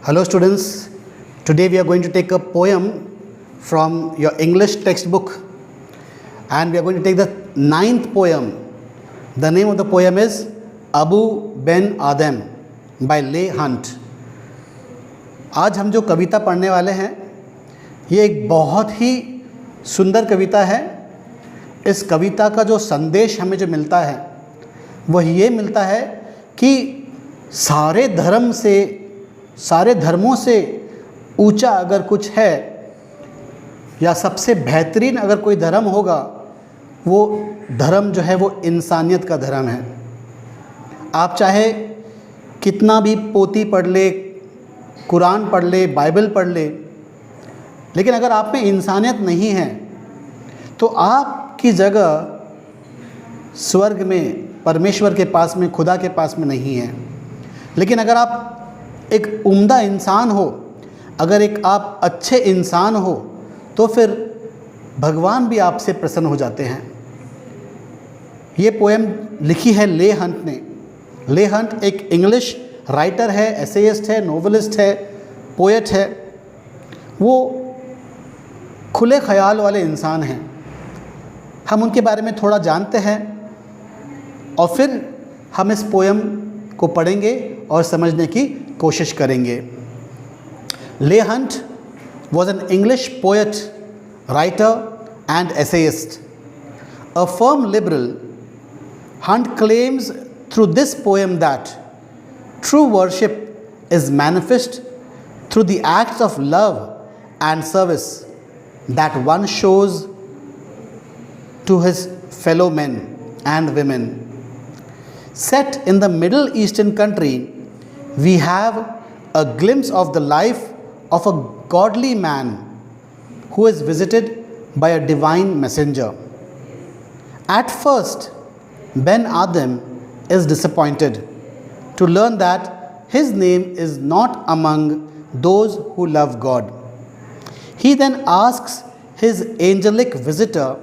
Hello students, today we are going to take a poem from your English textbook and we are going to take the 9th poem. The name of the poem is Abu Ben Adhem by Leigh Hunt. आज हम जो कविता पढ़ने वाले हैं ये एक बहुत ही सुंदर कविता है। इस कविता का जो संदेश हमें जो मिलता है वह ये मिलता है कि सारे धर्मों से ऊंचा अगर कुछ है या सबसे बेहतरीन अगर कोई धर्म होगा वो धर्म जो है वो इंसानियत का धर्म है। आप चाहे कितना भी पोथी पढ़ ले, कुरान पढ़ ले, बाइबल पढ़ ले, लेकिन अगर आप में इंसानियत नहीं है तो आपकी जगह स्वर्ग में, परमेश्वर के पास में, खुदा के पास में नहीं है। लेकिन अगर आप एक उम्दा इंसान हो, अगर एक आप अच्छे इंसान हो तो फिर भगवान भी आपसे प्रसन्न हो जाते हैं। ये पोएम लिखी है ले हंट ने। ले हंट एक इंग्लिश राइटर है, एसेइस्ट है, नोवेलिस्ट है, पोएट है। वो खुले ख्याल वाले इंसान हैं। हम उनके बारे में थोड़ा जानते हैं और फिर हम इस पोएम को पढ़ेंगे और समझने की कोशिश करेंगे। ले Hunt was an English poet, writer and essayist. A firm liberal, Hunt claims through this poem that true worship is manifest through the acts of love and service that one shows to his fellow men and women. Set in the Middle Eastern country, we have a glimpse of the life of a godly man who is visited by a divine messenger. At first, Ben Adhem is disappointed to learn that his name is not among those who love God. He then asks his angelic visitor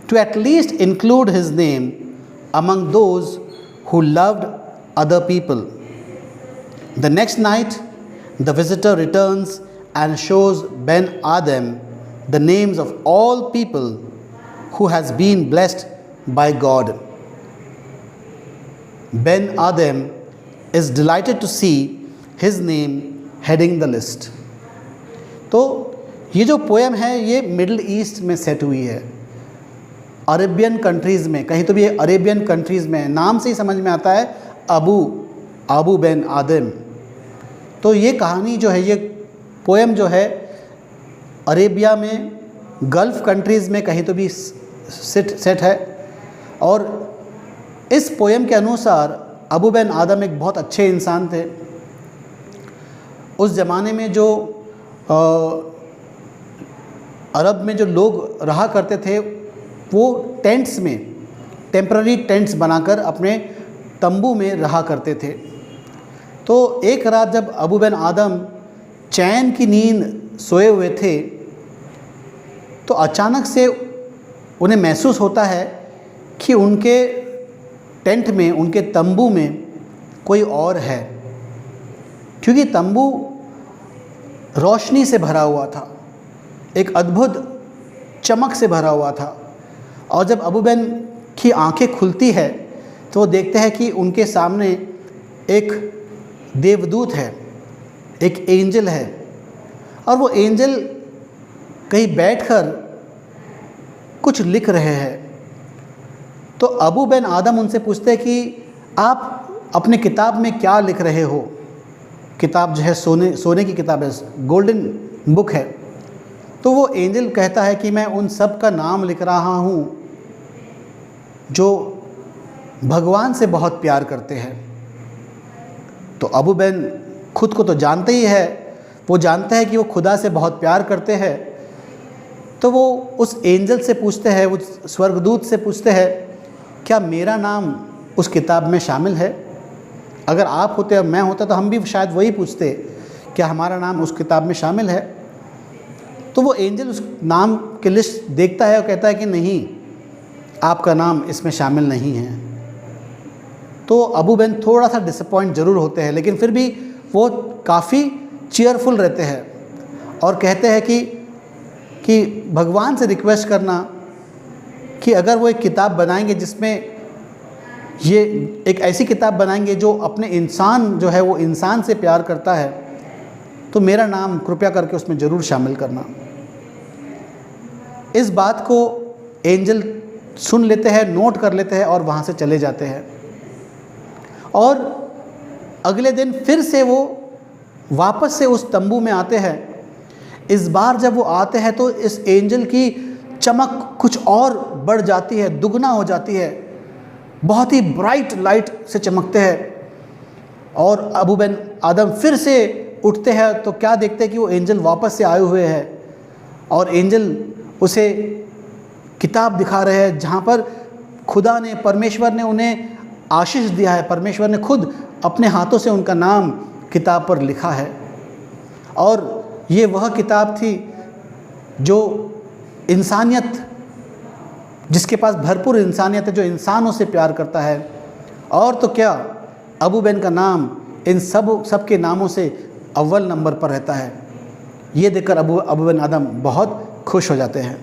to at least include his name among those who loved other people. The next night, the visitor returns and shows Ben Adhem the names of all people who has been blessed by God. Ben Adhem is delighted to see his name heading the list. तो ये जो poem है ये middle east में set हुई है, Arabian countries में। कहीं तो भी ये अरेबियन कंट्रीज़ में, नाम से ही समझ में आता है अबू बेन आदम। तो ये कहानी जो है, ये पोएम जो है अरेबिया में, गल्फ़ कंट्रीज़ में कहीं तो भी सेट है। और इस पोएम के अनुसार अबू बेन आदम एक बहुत अच्छे इंसान थे। उस ज़माने में जो अरब में जो लोग रहा करते थे वो टेंट्स में, टेम्पररी टेंट्स बनाकर अपने तंबू में रहा करते थे। तो एक रात जब अबू बेन आदम चैन की नींद सोए हुए थे तो अचानक से उन्हें महसूस होता है कि उनके टेंट में, उनके तंबू में कोई और है, क्योंकि तंबू रोशनी से भरा हुआ था, एक अद्भुत चमक से भरा हुआ था। और जब अबू बेन की आंखें खुलती है तो वो देखते हैं कि उनके सामने एक देवदूत है, एक एंजल है। और वो एंजल कहीं बैठकर कुछ लिख रहे हैं। तो अबू बेन आदम उनसे पूछते हैं कि आप अपने किताब में क्या लिख रहे हो। किताब जो है सोने की किताब है, गोल्डन बुक है। तो वो एंजल कहता है कि मैं उन सब का नाम लिख रहा हूँ जो भगवान से बहुत प्यार करते हैं। तो अबू बेन खुद को तो जानते ही है, वो जानता है कि वो खुदा से बहुत प्यार करते हैं। तो वो उस एंजल से पूछते हैं, उस स्वर्गदूत से पूछते हैं, क्या मेरा नाम उस किताब में शामिल है? अगर आप होते और मैं होता तो हम भी शायद वही पूछते, क्या हमारा नाम उस किताब में शामिल है? तो वो एंजल उस नाम की लिस्ट देखता है और कहता है कि नहीं, आपका नाम इसमें शामिल नहीं है। तो अबू बेन थोड़ा सा डिसअपॉइंट ज़रूर होते हैं, लेकिन फिर भी वो काफ़ी चीयरफुल रहते हैं और कहते हैं कि भगवान से रिक्वेस्ट करना कि अगर वो एक किताब बनाएंगे जिसमें ये एक ऐसी किताब बनाएंगे जो अपने इंसान जो है वो इंसान से प्यार करता है, तो मेरा नाम कृपया करके उसमें ज़रूर शामिल करना। इस बात को एंजल सुन लेते हैं, नोट कर लेते हैं और वहाँ से चले जाते हैं। और अगले दिन फिर से वो वापस से उस तंबू में आते हैं। इस बार जब वो आते हैं तो इस एंजल की चमक कुछ और बढ़ जाती है, दुगना हो जाती है, बहुत ही ब्राइट लाइट से चमकते हैं। और अबू बिन आदम फिर से उठते हैं तो क्या देखते हैं कि वो एंजल वापस से आए हुए हैं और एंजल उसे किताब दिखा रहे हैं जहाँ पर खुदा ने, परमेश्वर ने उन्हें आशीष दिया है। परमेश्वर ने खुद अपने हाथों से उनका नाम किताब पर लिखा है। और ये वह किताब थी जो इंसानियत, जिसके पास भरपूर इंसानियत है, जो इंसानों से प्यार करता है। और तो क्या, अबू बिन का नाम इन सब के नामों से अव्वल नंबर पर रहता है। ये देखकर अबू बिन आदम बहुत खुश हो जाते हैं।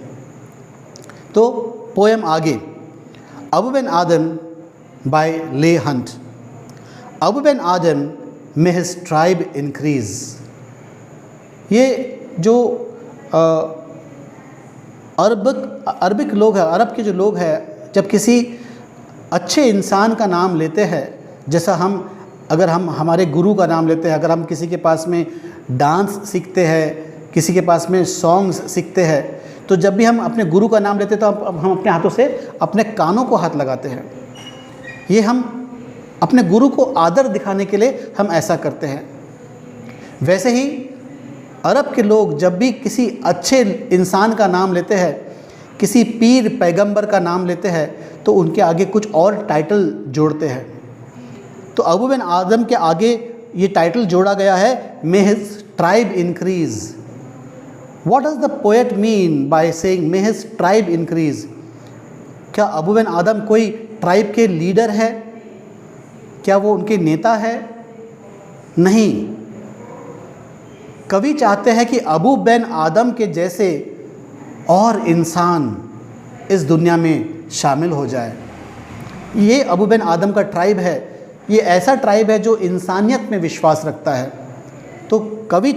तो पोएम आगे, अबू बिन आदम बाय ले हंट। अबू बिन आदम में हिज ट्राइब इंक्रीज। ये जो अरबिक लोग हैं, अरब के जो लोग हैं, जब किसी अच्छे इंसान का नाम लेते हैं, जैसा अगर हम हमारे गुरु का नाम लेते हैं, अगर हम किसी के पास में डांस सीखते हैं, किसी के पास में सॉन्ग्स सीखते हैं, तो जब भी हम अपने गुरु का नाम लेते हैं तो हम अपने हाथों से अपने कानों को हाथ लगाते हैं। ये हम अपने गुरु को आदर दिखाने के लिए हम ऐसा करते हैं। वैसे ही अरब के लोग जब भी किसी अच्छे इंसान का नाम लेते हैं, किसी पीर पैगंबर का नाम लेते हैं, तो उनके आगे कुछ और टाइटल जोड़ते हैं। तो अबू बिन आदम के आगे ये टाइटल जोड़ा गया है, मे his tribe increase. What does the poet mean by saying may his tribe increase? क्या अबू बिन आदम कोई ट्राइब के लीडर है? क्या वो उनके नेता है? नहीं। कवि चाहते हैं कि अबू बिन आदम के जैसे और इंसान इस दुनिया में शामिल हो जाए। ये अबू बिन आदम का ट्राइब है। ये ऐसा ट्राइब है जो इंसानियत में विश्वास रखता है। तो कवि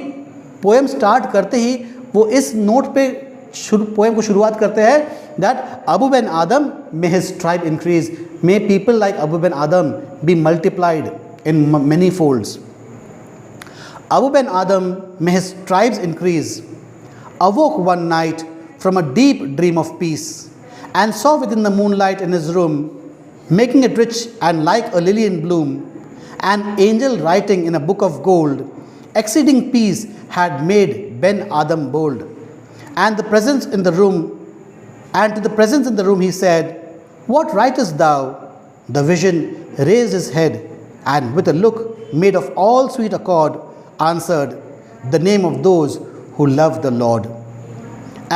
पोएम स्टार्ट करते ही वो इस नोट पे पोएम को शुरुआत करते हैं, that Abou Ben Adhem may his tribe increase, may people like Abou Ben Adhem be multiplied in many folds. Abu bin Adam, may his tribes increase, awoke one night from a deep dream of peace, and saw within the moonlight in his room, making it rich and like a lily in bloom, an angel writing in a book of gold. Exceeding peace had made Ben Adam bold, and to the presence in the room he said, "What writest thou?" The vision raised his head, and with a look made of all sweet accord, answered, "The name of those who love the Lord."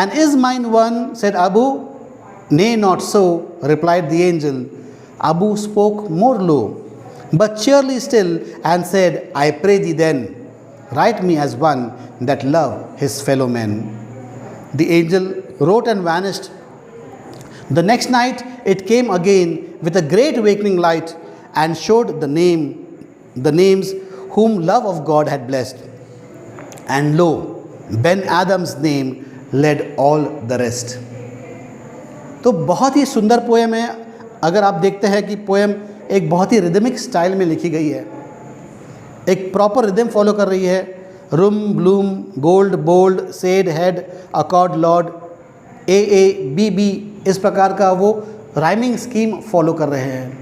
"And is mine one?" said Abu. "Nay, not so," replied the angel. Abu spoke more low, but cheerily still, and said, "I pray thee then, write me as one that love his fellow men." The angel wrote and vanished. The next night it came again with a great awakening light, and showed the names whom love of God had blessed. And lo, Ben Adam's name led all the rest. तो बहुत ही सुंदर poem है। अगर आप देखते हैं कि poem एक बहुत ही रिदमिक स्टाइल में लिखी गई है, एक प्रॉपर रिदम फॉलो कर रही है। Room, bloom, gold, bold, said, head, accord, lord, A B B, इस प्रकार का वो राइमिंग स्कीम फॉलो कर रहे हैं।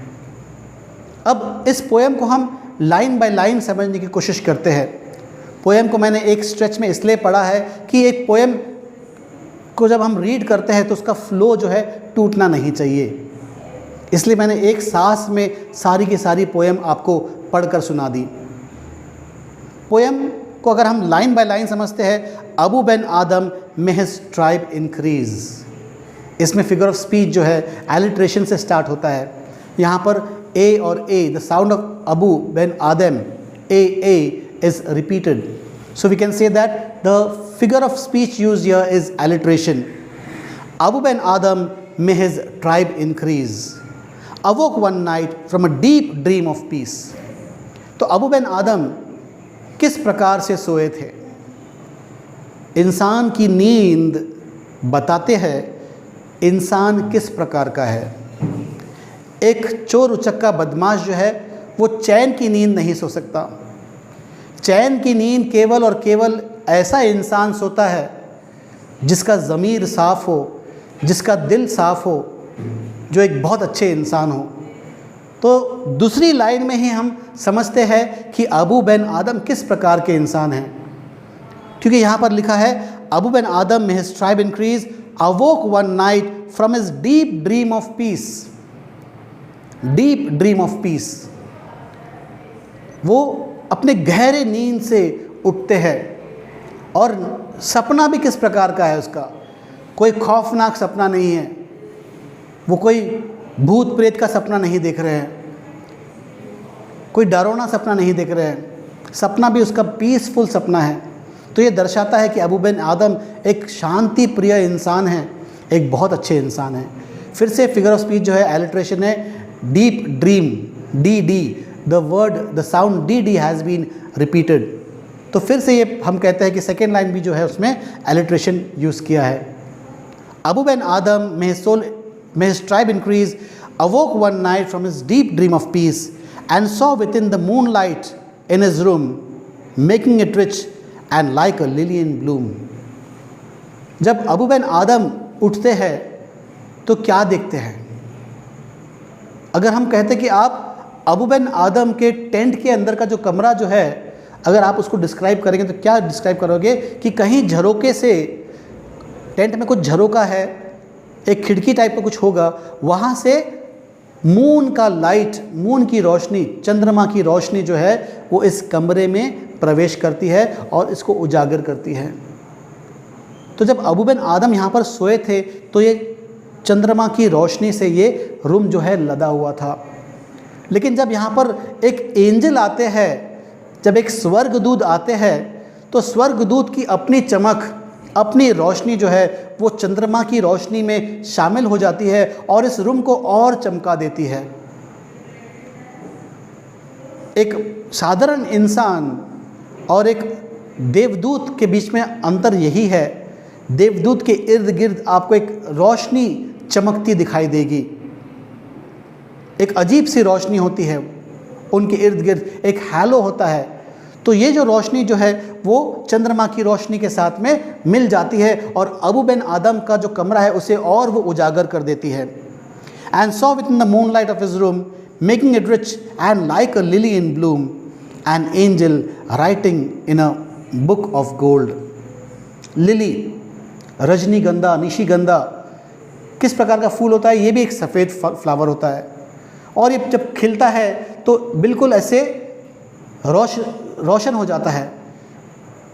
अब इस पोएम को हम लाइन बाय लाइन समझने की कोशिश करते हैं। पोएम को मैंने एक स्ट्रेच में इसलिए पढ़ा है कि एक पोएम को जब हम रीड करते हैं तो उसका फ्लो जो है टूटना नहीं चाहिए, इसलिए मैंने एक सांस में सारी की सारी पोएम आपको पढ़कर सुना दी। पोएम को अगर हम लाइन बाय लाइन समझते हैं, अबू बिन आदम में हिज ट्राइब इंक्रीज, इसमें फिगर ऑफ स्पीच जो है एलिट्रेशन से स्टार्ट होता है। यहाँ पर ए और A, the sound of Abou Ben Adhem, A is repeated, So we can say that the figure of speech used here is alliteration. Abu ben Adam, may his tribe increase, awoke one night from a deep dream of peace. तो Abu Ben आदम किस प्रकार से सोए थे? इंसान की नींद बताते हैं इंसान किस प्रकार का है। एक चोर उचक्का बदमाश जो है वो चैन की नींद नहीं सो सकता। चैन की नींद केवल और केवल ऐसा इंसान सोता है जिसका ज़मीर साफ़ हो, जिसका दिल साफ़ हो, जो एक बहुत अच्छे इंसान हो। तो दूसरी लाइन में ही हम समझते हैं कि अबू बिन आदम किस प्रकार के इंसान हैं, क्योंकि यहाँ पर लिखा है अबू बिन आदम में his tribe increase अवोक one night from his deep dream of peace. Deep dream of peace, वो अपने गहरे नींद से उठते हैं। और सपना भी किस प्रकार का है उसका? कोई खौफनाक सपना नहीं है, वो कोई भूत प्रेत का सपना नहीं देख रहे हैं, कोई डरावना सपना नहीं देख रहे हैं। सपना भी उसका पीसफुल सपना है। तो ये दर्शाता है कि अबू बिन आदम एक शांति प्रिय इंसान है, एक बहुत अच्छे इंसान है। फिर से फिगर ऑफ स्पीच जो है एलिट्रेशन है, deep dream, D D, the word, the sound D D has been repeated. तो फिर से ये हम कहते हैं कि सेकेंड लाइन भी जो है उसमें एलिट्रेशन यूज़ किया है। अबू बिन आदम में his tribe increase awoke one night from his deep dream of peace and saw within the moonlight in his room, making it rich and like a lily in bloom. जब Abu Ben आदम उठते हैं तो क्या देखते हैं? अगर हम कहते कि आप अबू बिन आदम के टेंट के अंदर का जो कमरा जो है, अगर आप उसको डिस्क्राइब करेंगे तो क्या डिस्क्राइब करोगे? कि कहीं झरोके से, टेंट में कुछ झरोका है, एक खिड़की टाइप का कुछ होगा, वहाँ से मून का लाइट, मून की रोशनी, चंद्रमा की रोशनी जो है वो इस कमरे में प्रवेश करती है और इसको उजागर करती है। तो जब अबू बिन आदम यहाँ पर सोए थे तो ये चंद्रमा की रोशनी से ये रूम जो है लदा हुआ था। लेकिन जब यहाँ पर एक एंजल आते हैं, जब एक स्वर्गदूत आते हैं, तो स्वर्गदूत की अपनी चमक, अपनी रोशनी जो है वो चंद्रमा की रोशनी में शामिल हो जाती है और इस रूम को और चमका देती है। एक साधारण इंसान और एक देवदूत के बीच में अंतर यही है, देवदूत के इर्द गिर्द आपको एक रोशनी चमकती दिखाई देगी, एक अजीब सी रोशनी होती है उनके इर्द गिर्द, एक हैलो होता है। तो ये जो रोशनी जो है वो चंद्रमा की रोशनी के साथ में मिल जाती है और अबू बिन आदम का जो कमरा है उसे और वो उजागर कर देती है। And saw with in the moon light of his room making it rich and like a lily in bloom an angel writing in a book of gold. Lily, रजनीगंधा, निशिगंधा किस प्रकार का फूल होता है? ये भी एक सफ़ेद फ्लावर होता है और ये जब खिलता है तो बिल्कुल ऐसे रोशन हो जाता है,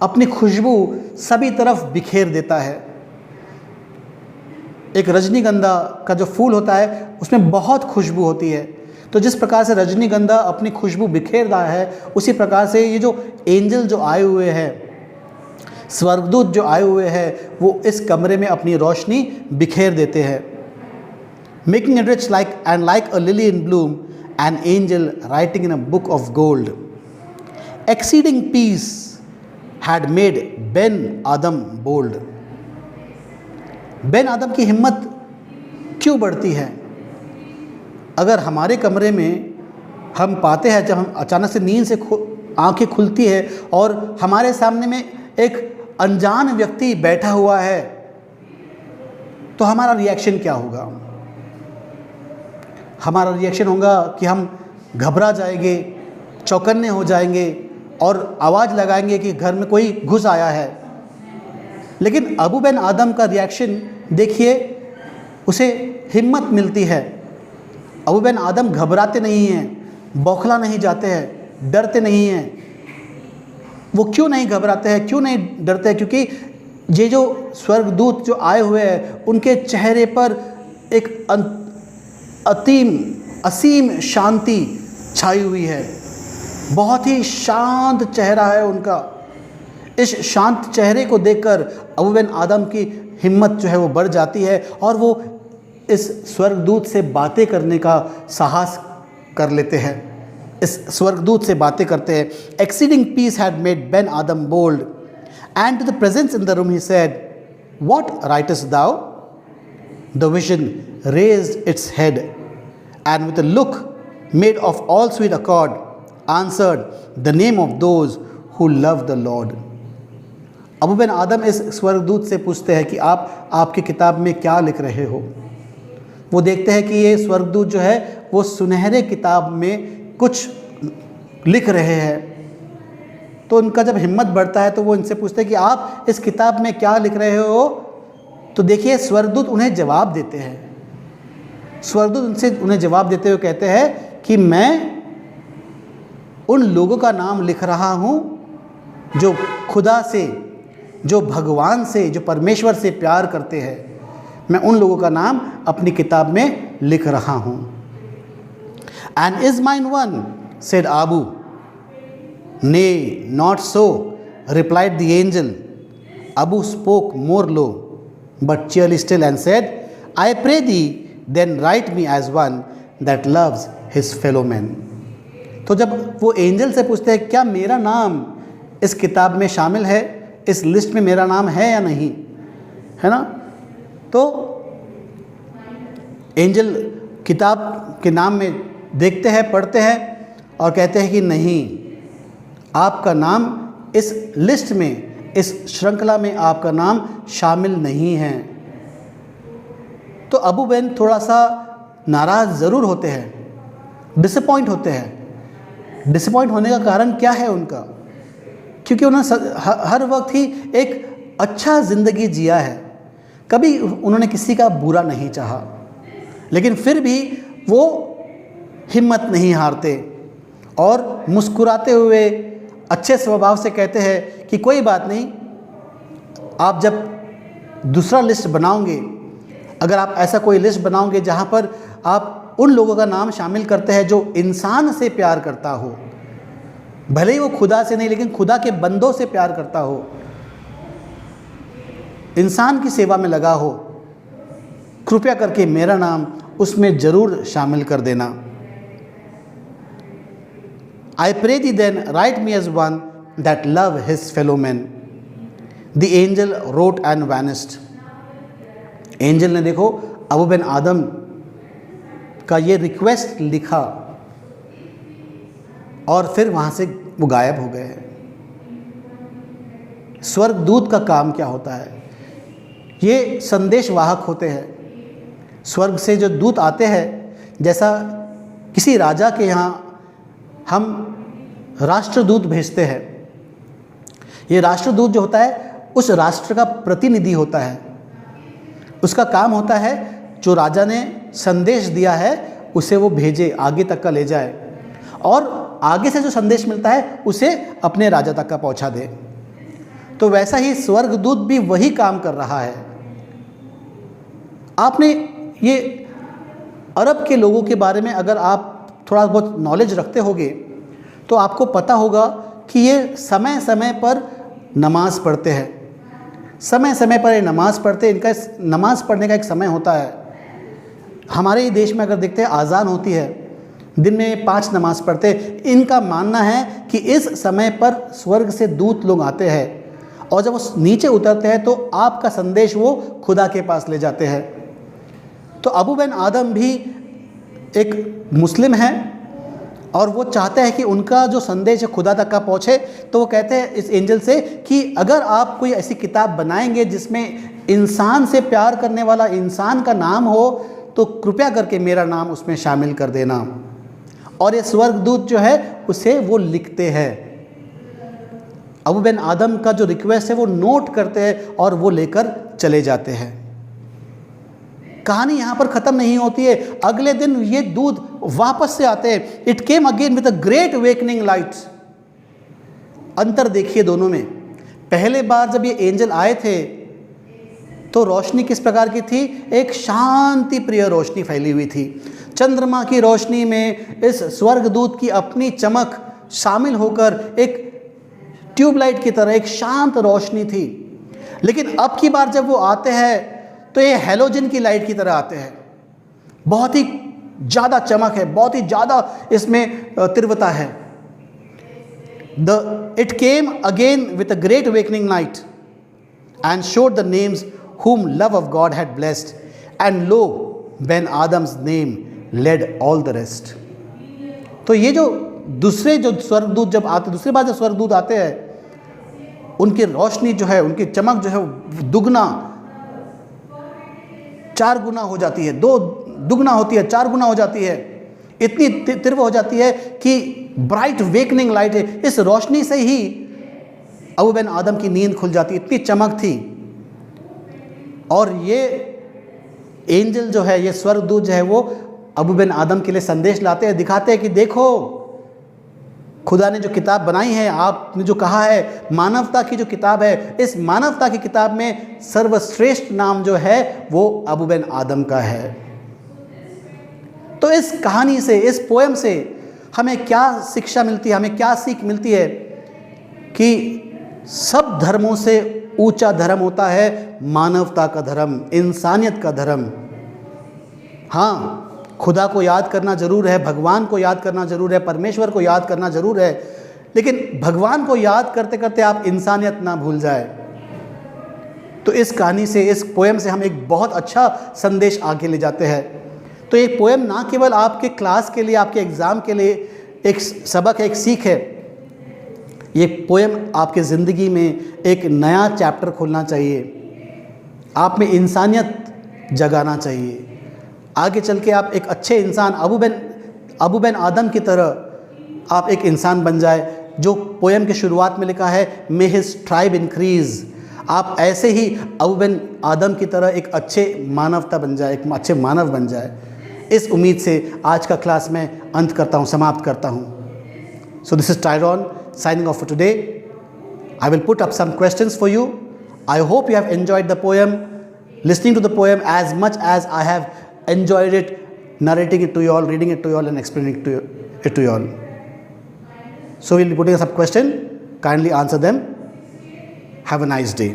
अपनी खुशबू सभी तरफ बिखेर देता है। एक रजनीगंधा का जो फूल होता है उसमें बहुत खुशबू होती है। तो जिस प्रकार से रजनीगंधा अपनी खुशबू बिखेर रहा है, उसी प्रकार से ये जो एंजल जो आए हुए हैं, स्वर्गदूत जो आए हुए हैं, वो इस कमरे में अपनी रोशनी बिखेर देते हैं। Making it rich like a lily in bloom an angel writing in a book of gold. Exceeding peace had made Ben Adam bold. Ben Adhem की हिम्मत क्यों बढ़ती है? अगर हमारे कमरे में हम पाते हैं, जब हम अचानक से नींद से आंखें खुलती है और हमारे सामने में एक अनजान व्यक्ति बैठा हुआ है, तो हमारा रिएक्शन क्या होगा? हमारा रिएक्शन होगा कि हम घबरा जाएंगे, चौकन्ने हो जाएंगे और आवाज़ लगाएंगे कि घर में कोई घुस आया है। लेकिन अबू बिन आदम का रिएक्शन देखिए, उसे हिम्मत मिलती है। अबू बिन आदम घबराते नहीं हैं, बौखला नहीं जाते हैं, डरते नहीं हैं। वो क्यों नहीं घबराते हैं, क्यों नहीं डरते हैं? क्योंकि ये जो स्वर्गदूत जो आए हुए हैं उनके चेहरे पर एक असीम शांति छाई हुई है। बहुत ही शांत चेहरा है उनका, इस शांत चेहरे को देखकर अबू बिन आदम की हिम्मत जो है वो बढ़ जाती है और वो इस स्वर्गदूत से बातें करने का साहस कर लेते हैं। इस स्वर्गदूत से बातें करते हैं। Exceeding peace had made Ben Adhem bold and to the presence in the room he said, what writest thou? The vision raised its head and with a look made of all sweet accord answered, the name of those who love the Lord. Abou Ben Adhem इस स्वर्गदूत से पूछते हैं कि आप आपकी किताब में क्या लिख रहे हो। वो देखते हैं कि ये स्वर्गदूत जो है वो सुनहरे किताब में कुछ लिख रहे हैं। तो उनका जब हिम्मत बढ़ता है तो वो इनसे पूछते हैं कि आप इस किताब में क्या लिख रहे हो। तो देखिए स्वर्गदूत उन्हें जवाब देते हैं। स्वर्गदूत उन्हें जवाब देते हुए कहते हैं कि मैं उन लोगों का नाम लिख रहा हूँ जो खुदा से, जो भगवान से, जो परमेश्वर से प्यार करते हैं। मैं उन लोगों का नाम अपनी किताब में लिख रहा हूँ। And is mine one said Abou. Nay not so replied the angel. Abu spoke more low but cheerily still and said, I pray thee then write me as one that loves his fellow men. तो जब वो angel से पूछते हैं क्या मेरा नाम इस किताब में शामिल है, इस लिस्ट में मेरा नाम है या नहीं, है ना, तो एंजल किताब के नाम में देखते हैं, पढ़ते हैं और कहते हैं कि नहीं, आपका नाम इस लिस्ट में, इस श्रृंखला में आपका नाम शामिल नहीं है। तो अबू बहन थोड़ा सा नाराज़ ज़रूर होते हैं, डिसअपॉइंट होते हैं। डिसअपॉइंट होने का कारण क्या है उनका? क्योंकि उन्होंने हर वक्त ही एक अच्छा ज़िंदगी जिया है, कभी उन्होंने किसी का बुरा नहीं चाहा, लेकिन फिर भी वो हिम्मत नहीं हारते और मुस्कुराते हुए अच्छे स्वभाव से कहते हैं कि कोई बात नहीं, आप जब दूसरा लिस्ट बनाओगे, अगर आप ऐसा कोई लिस्ट बनाओगे जहाँ पर आप उन लोगों का नाम शामिल करते हैं जो इंसान से प्यार करता हो, भले ही वो खुदा से नहीं लेकिन खुदा के बंदों से प्यार करता हो, इंसान की सेवा में लगा हो, कृपया करके मेरा नाम उसमें ज़रूर शामिल कर देना। I pray thee then write me as one that love his fellow men. The angel wrote and vanished. Angel ने देखो अबू बिन आदम का ये रिक्वेस्ट लिखा और फिर वहाँ से वो गायब हो गए। स्वर्गदूत का काम क्या होता है? ये संदेशवाहक होते हैं। स्वर्ग से जो दूत आते हैं, जैसा किसी राजा के यहाँ हम राष्ट्रदूत भेजते हैं, ये राष्ट्रदूत जो होता है उस राष्ट्र का प्रतिनिधि होता है। उसका काम होता है जो राजा ने संदेश दिया है उसे वो भेजे, आगे तक का ले जाए और आगे से जो संदेश मिलता है उसे अपने राजा तक का पहुंचा दे। तो वैसा ही स्वर्गदूत भी वही काम कर रहा है। आपने ये अरब के लोगों के बारे में अगर आप थोड़ा बहुत नॉलेज रखते होगे तो आपको पता होगा कि ये समय समय पर नमाज़ पढ़ते हैं, समय समय पर ये नमाज़ पढ़ते हैं। इनका नमाज़ पढ़ने का एक समय होता है। हमारे ही देश में अगर देखते हैं आज़ान होती है, दिन में 5 नमाज़ पढ़ते हैं। इनका मानना है कि इस समय पर स्वर्ग से दूत लोग आते हैं और जब वो नीचे उतरते हैं तो आपका संदेश वो खुदा के पास ले जाते हैं। तो अबू बिन आदम भी एक मुस्लिम है और वो चाहते हैं कि उनका जो संदेश है खुदा तक का पहुँचे। तो वो कहते हैं इस एंजल से कि अगर आप कोई ऐसी किताब बनाएंगे जिसमें इंसान से प्यार करने वाला इंसान का नाम हो तो कृपया करके मेरा नाम उसमें शामिल कर देना। और ये स्वर्गदूत जो है उसे वो लिखते हैं। अबू बिन आदम का जो रिक्वेस्ट है वो नोट करते हैं और वो लेकर चले जाते हैं। कहानी यहाँ पर ख़त्म नहीं होती है। अगले दिन ये दूध वापस से आते हैं। It came again with a great wakening light. अंतर देखिए दोनों में। पहले बार जब ये एंजल आए थे तो रोशनी किस प्रकार की थी? एक शांति प्रिय रोशनी फैली हुई थी। चंद्रमा की रोशनी में इस स्वर्गदूत की अपनी चमक शामिल होकर एक ट्यूबलाइट की तरह, एक शांत रोशनी थी। लेकिन अब की बार जब वो आते हैं तो ये हैलोजन की लाइट की तरह आते हैं। बहुत ही ज़्यादा चमक है, बहुत ही ज़्यादा इसमें तीव्रता है। It came again with a great awakening night and showed the names whom love of God had blessed, and lo, Ben Adam's name led all the rest. तो ये जो दूसरे जो स्वर्गदूत जब आते, दूसरी बार जब स्वर्गदूत आते हैं, उनकी रोशनी जो है, उनकी चमक जो है दुगना 4 गुना हो जाती है, 2 दुगना होती है, 4 गुना हो जाती है। इतनी तीव्र हो जाती है कि ब्राइट वेकनिंग लाइट है, इस रोशनी से ही अबू बिन आदम की नींद खुल जाती, इतनी चमक थी। और ये एंजल जो है, ये स्वर्गदूत जो है, वो अबू बिन आदम के लिए संदेश लाते हैं, दिखाते हैं कि देखो खुदा ने जो किताब बनाई है, आपने जो कहा है मानवता की जो किताब है, इस मानवता की किताब में सर्वश्रेष्ठ नाम जो है वो अबू बिन आदम का है। तो इस कहानी से, इस पोएम से हमें क्या शिक्षा मिलती है, हमें क्या सीख मिलती है कि सब धर्मों से ऊंचा धर्म होता है मानवता का धर्म, इंसानियत का धर्म। हाँ, खुदा को याद करना ज़रूर है, भगवान को याद करना ज़रूर है, परमेश्वर को याद करना ज़रूर है, लेकिन भगवान को याद करते करते आप इंसानियत ना भूल जाए। तो इस कहानी से, इस पोएम से हम एक बहुत अच्छा संदेश आगे ले जाते हैं। तो ये पोएम ना केवल आपके क्लास के लिए, आपके एग्ज़ाम के लिए एक सबक है, एक सीख है, ये पोएम आपके ज़िंदगी में एक नया चैप्टर खोलना चाहिए, आप में इंसानियत जगाना चाहिए। आगे चल के आप एक अच्छे इंसान, अबू बिन आदम की तरह आप एक इंसान बन जाए, जो पोएम की शुरुआत में लिखा है, मे हिज ट्राइब इंक्रीज़। आप ऐसे ही अबू बिन आदम की तरह एक अच्छे मानवता बन जाए, एक अच्छे मानव बन जाए। इस उम्मीद से आज का क्लास मैं अंत करता हूँ, समाप्त करता हूँ। So this is Tyrone signing off for today. I will put up some questions for you. I hope you have enjoyed the poem, listening to the poem as much as I have enjoyed it, narrating it to you all, reading it to you all, and explaining it to you all. So we'll be putting up some questions. Kindly answer them. Have a nice day.